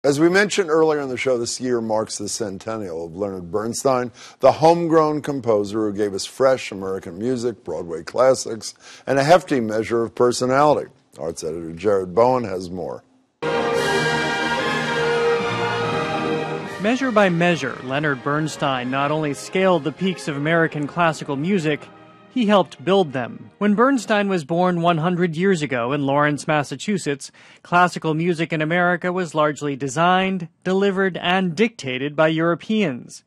As we mentioned earlier in the show, this year marks the centennial of Leonard Bernstein, the homegrown composer who gave us fresh American music, Broadway classics, and a hefty measure of personality. Arts editor Jared Bowen has more. Measure by measure, Leonard Bernstein not only scaled the peaks of American classical music, he helped build them. When Bernstein was born 100 years ago in Lawrence, Massachusetts, classical music in America was largely designed, delivered, and dictated by Europeans.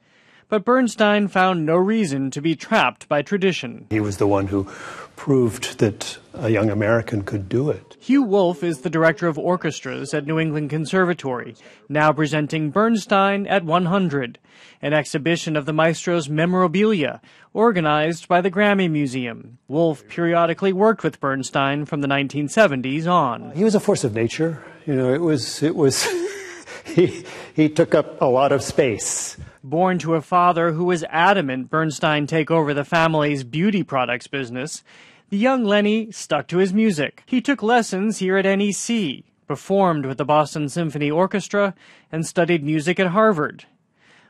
But Bernstein found no reason to be trapped by tradition. He was the one who proved that a young American could do it. Hugh Wolfe is the director of orchestras at New England Conservatory, now presenting Bernstein at 100, an exhibition of the maestro's memorabilia, organized by the Grammy Museum. Wolfe periodically worked with Bernstein from the 1970s on. He was a force of nature. You know, it was he took up a lot of space. Born to a father who was adamant Bernstein take over the family's beauty products business, the young Lenny stuck to his music. He took lessons here at NEC, performed with the Boston Symphony Orchestra, and studied music at Harvard.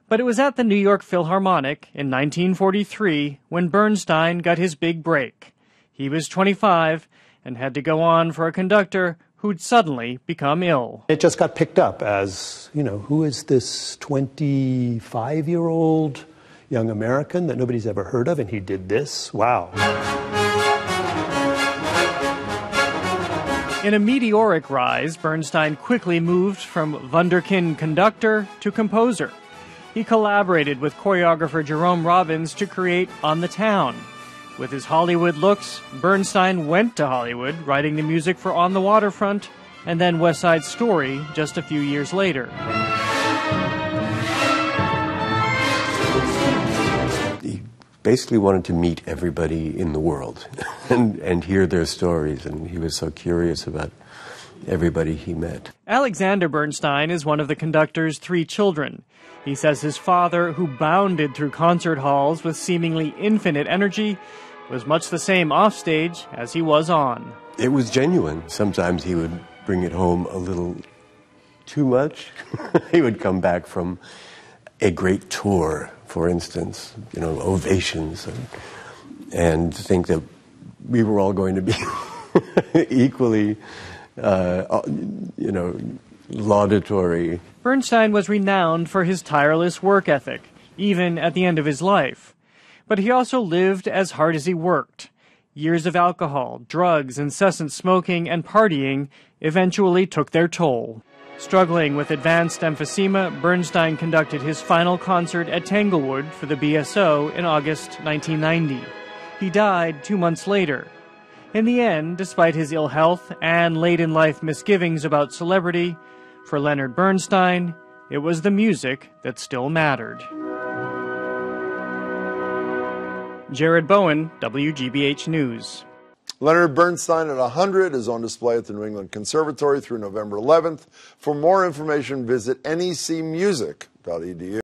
But it was at the New York Philharmonic in 1943 when Bernstein got his big break. He was 25 and had to go on for a conductor who'd suddenly become ill. It just got picked up as, you know, who is this 25-year-old young American that nobody's ever heard of, and he did this? Wow. In a meteoric rise, Bernstein quickly moved from wunderkind conductor to composer. He collaborated with choreographer Jerome Robbins to create On the Town. With his Hollywood looks, Bernstein went to Hollywood, writing the music for On the Waterfront and then West Side Story just a few years later. He basically wanted to meet everybody in the world and hear their stories, and he was so curious about everybody he met. Alexander Bernstein is one of the conductor's 3 children. He says his father, who bounded through concert halls with seemingly infinite energy, was much the same offstage as he was on. It was genuine. Sometimes he would bring it home a little too much. He would come back from a great tour, for instance, you know, ovations, and think that we were all going to be equally, laudatory. Bernstein was renowned for his tireless work ethic, even at the end of his life. But he also lived as hard as he worked. Years of alcohol, drugs, incessant smoking, and partying eventually took their toll. Struggling with advanced emphysema, Bernstein conducted his final concert at Tanglewood for the BSO in August 1990. He died 2 months later. In the end, despite his ill health and late-in-life misgivings about celebrity, for Leonard Bernstein, it was the music that still mattered. Jared Bowen, WGBH News. Leonard Bernstein at 100 is on display at the New England Conservatory through November 11th. For more information, visit necmusic.edu.